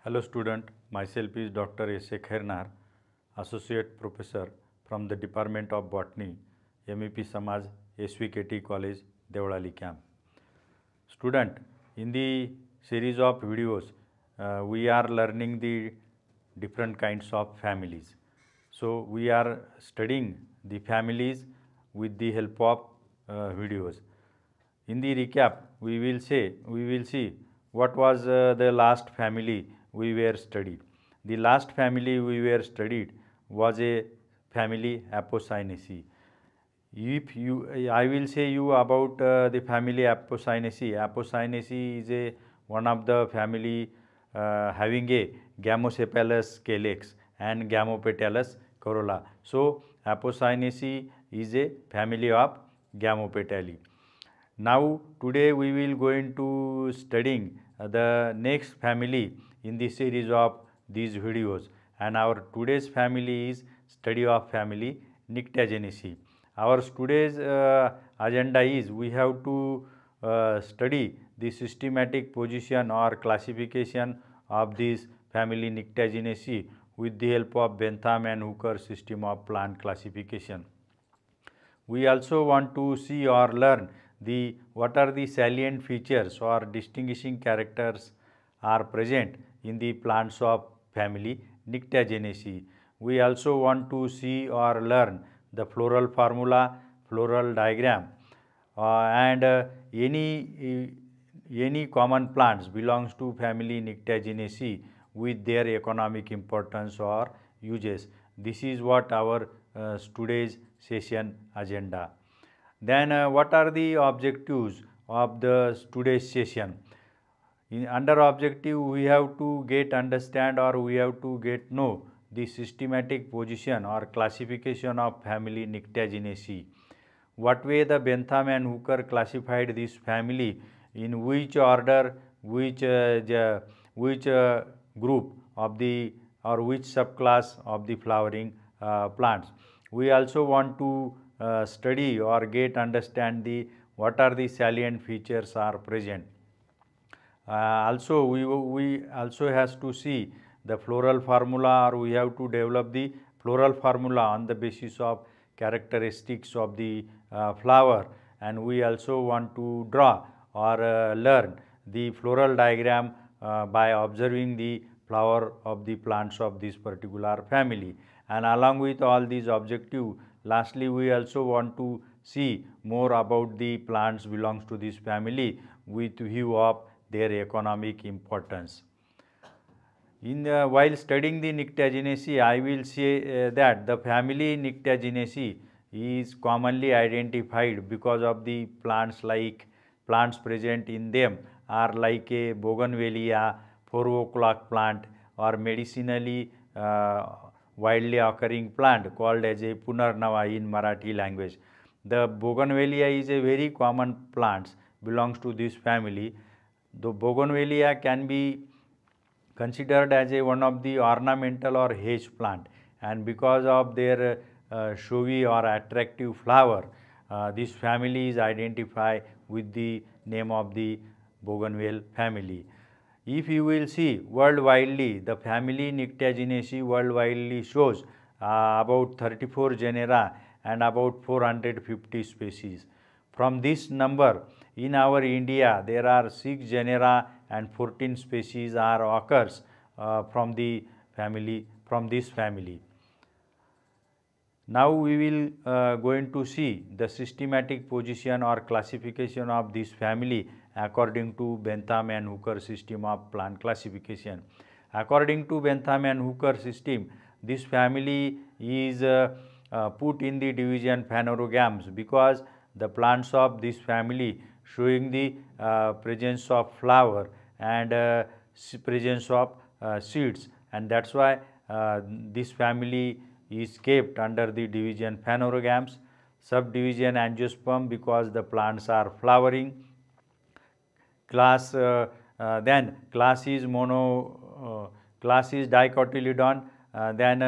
Hello student, myself is Dr. S. A. Khairnar, Associate Professor from the Department of Botany, MEP Samaj, SVKT College, Deolali Camp. Student, in the series of videos, we are learning the different kinds of families. So, we are studying the families with the help of videos. In the recap, we will see what was the last family we were studied. The last family we were studied was a family Apocynaceae. If you, I will say you about the family Apocynaceae. Apocynaceae is a one of the family having a Gamosepalous calyx and Gamopetalous corolla. So, Apocynaceae is a family of Gamopetalae. Now today we will going to studying the next family in the series of these videos, and our today's family is study of family Nyctagenaceae. Our today's agenda is we have to study the systematic position or classification of this family Nyctagenaceae with the help of Bentham and Hooker system of plant classification. We also want to see or learn the what are the salient features or distinguishing characters are present in the plants of family Nyctagenaceae. We also want to see or learn the floral formula, floral diagram, and any common plants belongs to family Nyctagenaceae with their economic importance or uses. This is what our today's session agenda. Then what are the objectives of the today's session? Under objective we have to get understand or we have to get know the systematic position or classification of family Nyctagenaceae. What way the Bentham and Hooker classified this family, in which order, which group of the or which subclass of the flowering plants. We also want to study or get understand the what are the salient features are present. Also we also has to see the floral formula, or we have to develop the floral formula on the basis of characteristics of the flower, and we also want to draw or learn the floral diagram by observing the flower of the plants of this particular family. And along with all these objectives, lastly we also want to see more about the plants belongs to this family with view of their economic importance. While studying the Nyctagenaceae, I will say that the family Nyctagenaceae is commonly identified because of the plants present in them are like a bougainvillea, 4 o'clock plant, or medicinally widely occurring plant called as a punarnava in Marathi language. The bougainvillea is a very common plant, belongs to this family. The bougainvillea can be considered as a one of the ornamental or hedge plant, and because of their showy or attractive flower, this family is identified with the name of the bougainvillea family. If you will see worldwidely, the family Nyctagenaceae worldwidely shows about 34 genera and about 450 species. From this number, in our India, there are 6 genera and 14 species are occurs from the family, from this family. Now we will going to see the systematic position or classification of this family according to Bentham and Hooker system of plant classification. According to Bentham and Hooker system, this family is put in the division Phanerogams because the plants of this family showing the presence of flower and presence of seeds, and that's why this family is kept under the division Phanerogams. Subdivision Angiosperm because the plants are flowering. Class then class is class is Dicotyledon, then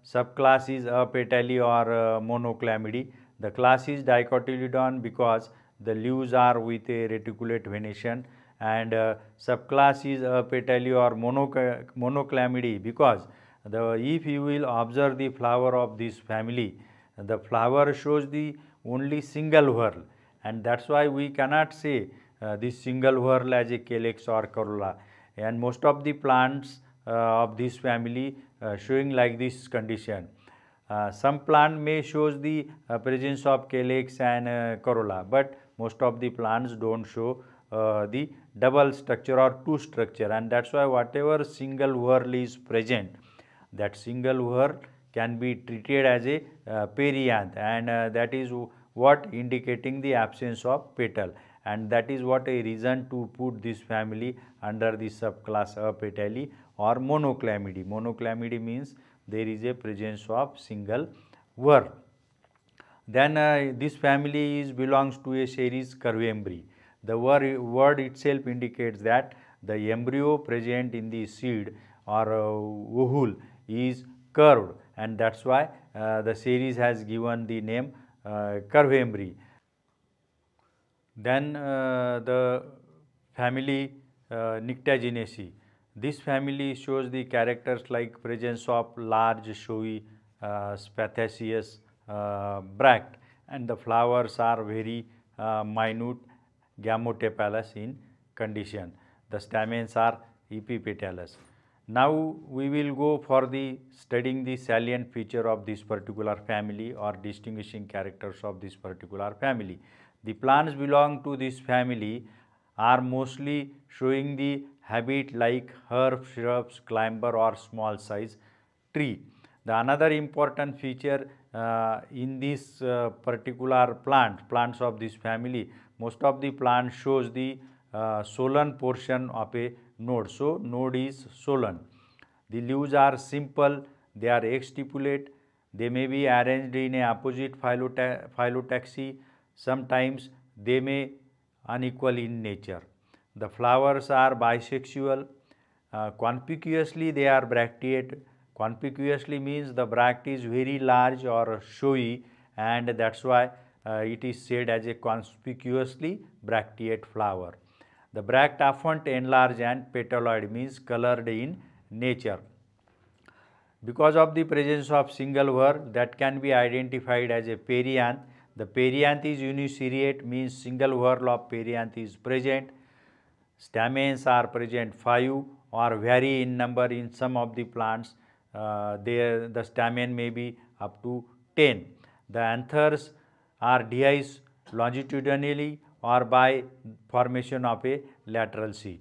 subclass is Apetalae or Monoclamidae. The class is Dicotyledon because the leaves are with a reticulate venation, and subclass is apetally or monoclamidy, because if you will observe the flower of this family, the flower shows the only single whorl, and that's why we cannot say this single whorl as a calyx or corolla. And most of the plants of this family showing like this condition. Some plant may shows the presence of calyx and corolla, but most of the plants don't show the double structure or two structure, and that's why whatever single whorl is present, that single whorl can be treated as a perianth, and that is what indicating the absence of petal, and that is what a reason to put this family under the subclass apetally or monoclamidy. Monoclamidy means there is a presence of single whorl. Then this family belongs to a series Curvembry. The word itself indicates that the embryo present in the seed or ovule is curved, and that's why the series has given the name Curvembry. Then the family Nyctaginaceae. This family shows the characters like presence of large showy spathaceous bract, and the flowers are very minute gametopalous in condition. The stamens are epipetalous. Now we will go for the studying the salient feature of this particular family or distinguishing characters of this particular family. The plants belong to this family are mostly showing the habit like herb, shrubs, climber or small size tree. The another important feature in this particular plants of this family, most of the plants shows the swollen portion of a node. So node is swollen. The leaves are simple, they are exstipulate, they may be arranged in a opposite phyllotaxy, sometimes they may unequal in nature. The flowers are bisexual, conspicuously they are bracteate. Conspicuously means the bract is very large or showy, and that's why it is said as a conspicuously bracteate flower. The bract often enlarged and petaloid means colored in nature. Because of the presence of single whorl that can be identified as a perianth. The perianth is uniseriate means single whorl of perianth is present. Stamens are present 5 or vary in number in some of the plants. The stamen may be up to 10. The anthers are dehisced longitudinally or by formation of a lateral seed.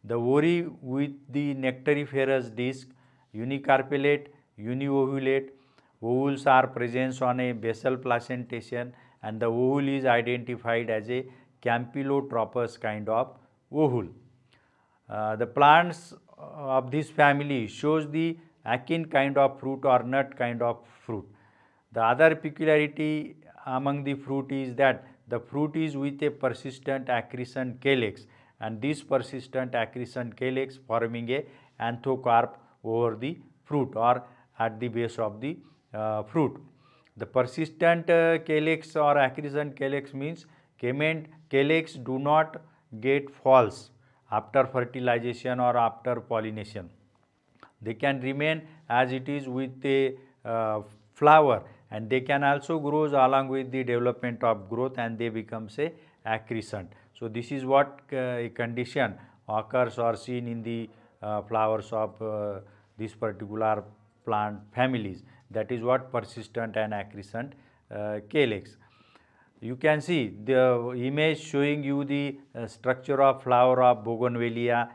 The ovary with the nectariferous disc, unicarpellate, uniovulate. Ovules are present on a basal placentation, and the ovule is identified as a campylotropous kind of ovule. The plants of this family shows the akin kind of fruit or nut kind of fruit. The other peculiarity among the fruit is that the fruit is with a persistent accrescent calyx, and this persistent accrescent calyx forming a anthocarp over the fruit or at the base of the fruit. The persistent calyx or accrescent calyx means calyx do not get false after fertilization or after pollination. They can remain as it is with a flower, and they can also grow along with the development of growth, and they become say accrescent. So this is what a condition occurs or seen in the flowers of this particular plant families. That is what persistent and accrescent calyx. You can see the image showing you the structure of flower of bougainvillea.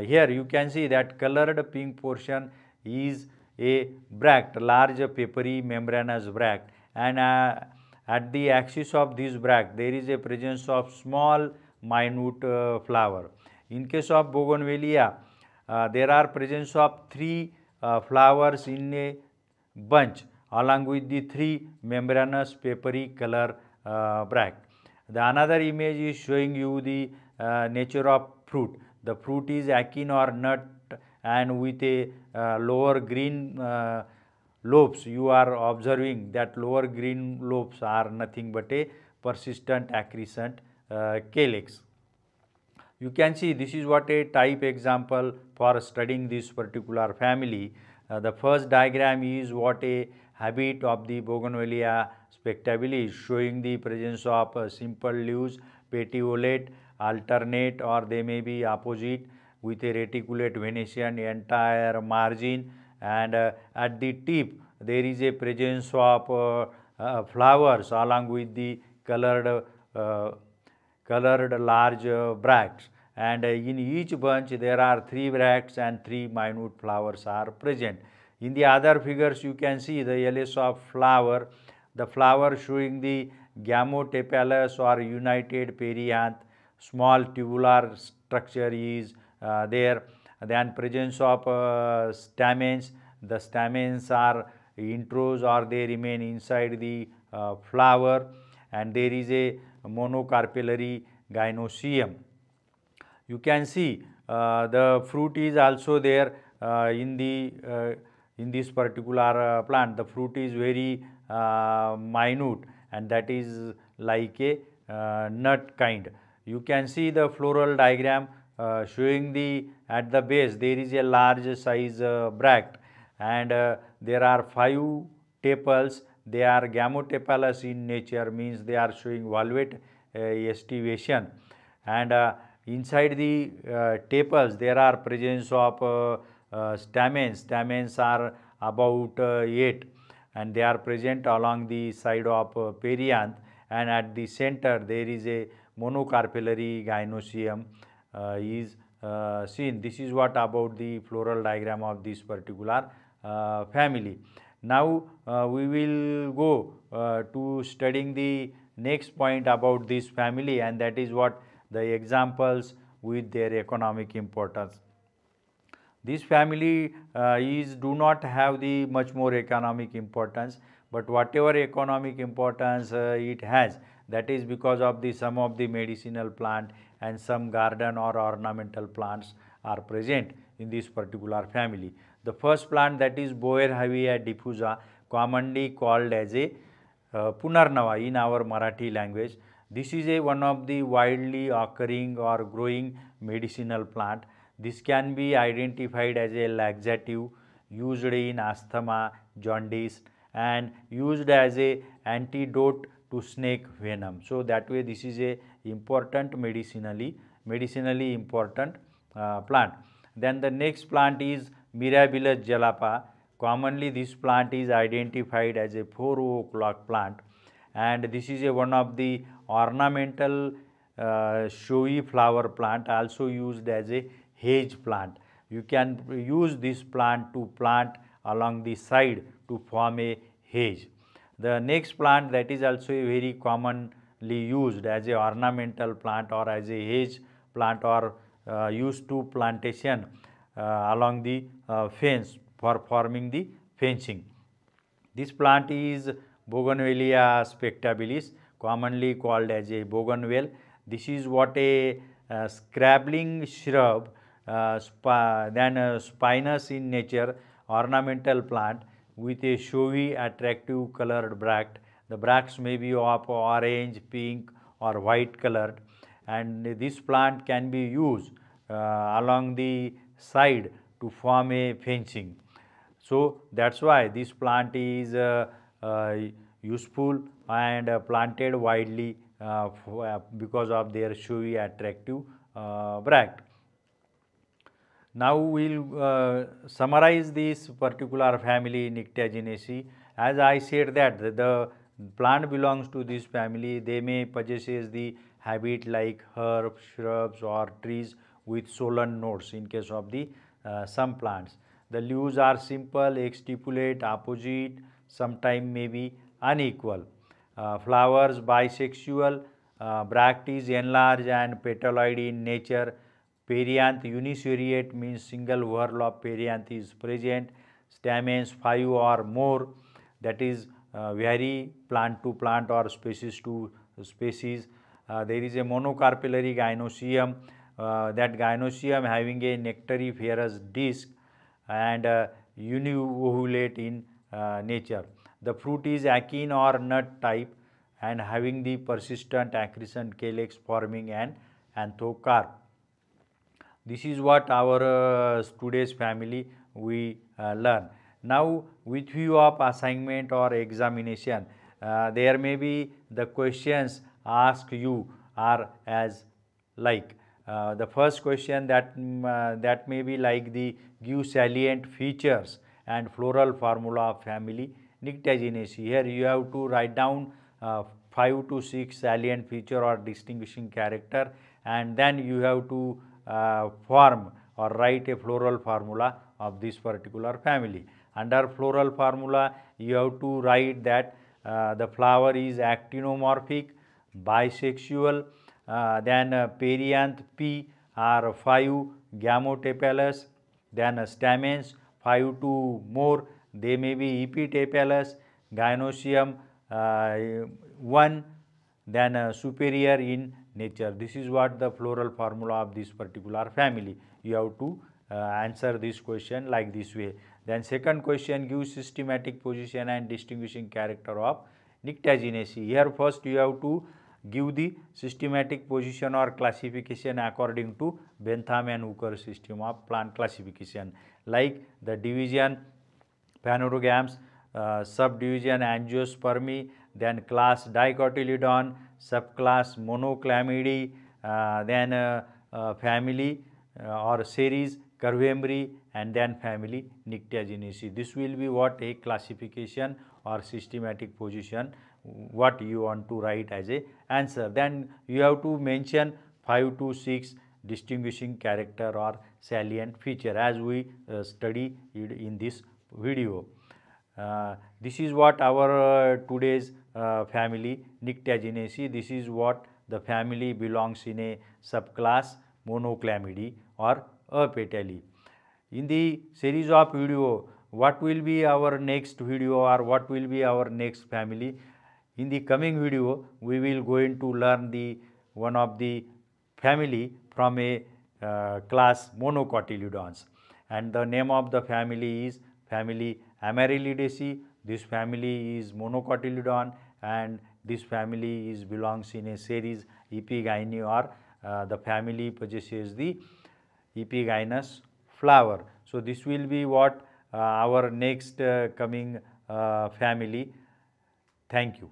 Here you can see that colored pink portion is a bract, large papery membranous bract, and at the axis of this bract there is a presence of small minute flower. In case of bougainvillea, there are presence of 3 flowers in a bunch along with the 3 membranous papery color bract. The another image is showing you the nature of fruit. The fruit is achene or nut and with a lower green lobes. You are observing that lower green lobes are nothing but a persistent accrescent calyx. You can see this is what a type example for studying this particular family. The first diagram is what a habit of the Bougainvillea spectabilis, showing the presence of simple leaves, petiolate, alternate, or they may be opposite, with a reticulate venation entire margin, and at the tip there is a presence of flowers along with the colored large bracts, and in each bunch there are 3 bracts and 3 minute flowers are present. In the other figures you can see the LS of flower, the flower showing the gametopalous or united perianth, small tubular structure is there, then presence of stamens, the stamens are intros or they remain inside the flower, and there is a monocarpellary gynoecium. You can see the fruit is also there in this particular plant. The fruit is very minute, and that is like a nut kind. You can see the floral diagram showing the at the base there is a large size bract, and there are 5 tepals. They are gametopalous in nature, means they are showing valvate estivation, and inside the tepals there are presence of stamens. Stamens are about 8, and they are present along the side of perianth, and at the center there is a monocarpellary gynoecium is seen. This is what about the floral diagram of this particular family. Now we will go to studying the next point about this family, and that is what the examples with their economic importance. This family do not have the much more economic importance, but whatever economic importance it has, that is because of the some of the medicinal plant and some garden or ornamental plants are present in this particular family. The first plant, that is Boerhaavia diffusa, commonly called as a Punarnava in our Marathi language. This is one of the widely occurring or growing medicinal plant. This can be identified as a laxative, used in asthma, jaundice, and used as a antidote to snake venom. So that way this is a important medicinally important plant. Then the next plant is Mirabilis jalapa. Commonly this plant is identified as a 4 o'clock plant, and this is one of the ornamental showy flower plant, also used as a hedge plant. You can use this plant to plant along the side to form a hedge. The next plant, that is also a very commonly used as a ornamental plant or as a hedge plant, or used to plantation along the fence for forming the fencing. This plant is Bougainvillea spectabilis, commonly called as a bougainville. This is what a scrabbling shrub, spinous in nature, ornamental plant with a showy attractive colored bract. The bracts may be of orange, pink or white colored, and this plant can be used along the side to form a fencing. So that's why this plant is useful and planted widely because of their showy attractive bract. Now we will summarize this particular family Nyctiagenaceae. As I said that the plant belongs to this family, they may possess the habit like herbs, shrubs or trees with swollen nodes in case of the some plants. The leaves are simple, exstipulate, opposite, sometimes may be unequal. Flowers bisexual, bract is enlarged and petaloid in nature. Perianth uniseriate, means single whorl of perianth is present. Stamens 5 or more, that is vary plant to plant or species to species. There is a monocarpellary gynoecium, that gynoecium having a nectariferous disc and univolute in nature. The fruit is achene or nut type and having the persistent accrescent calyx forming an anthocarp. This is what our today's family we learn. Now with view of assignment or examination, there may be the questions asked you are as like the first question that may be like the give salient features and floral formula of family Nyctaginaceae. Here you have to write down 5 to 6 salient feature or distinguishing character, and then you have to form or write a floral formula of this particular family. Under floral formula you have to write that the flower is actinomorphic, bisexual, then perianth P are 5 gametopelous, then stamens 5 to more, they may be epitapelous, gynoecium 1, then superior in nature. This is what the floral formula of this particular family. You have to answer this question like this way. Then second question, give systematic position and distinguishing character of Nyctaginaceae. Here first you have to give the systematic position or classification according to Bentham and Hooker system of plant classification, like the division Phanerogams, subdivision Angiospermi, then class Dicotyledon, subclass Monoclamidae, then family or series Curvemri, and then family Nyctaginaceae. This will be what a classification or systematic position what you want to write as a answer. Then you have to mention 5 to 6 distinguishing character or salient feature as we study it in this video. This is what our today's family Nyctaginaceae. This is what the family belongs in a subclass Monoclamidae or Apetalae. In the series of video, what will be our next video or what will be our next family? In the coming video, we will going to learn the one of the family from a class Monocotyledons, and the name of the family is family Amaryllidaceae. This family is Monocotyledon, and this family is belongs in a series Epigyne, or the family possesses the epigynous flower. So this will be what our next coming family. Thank you.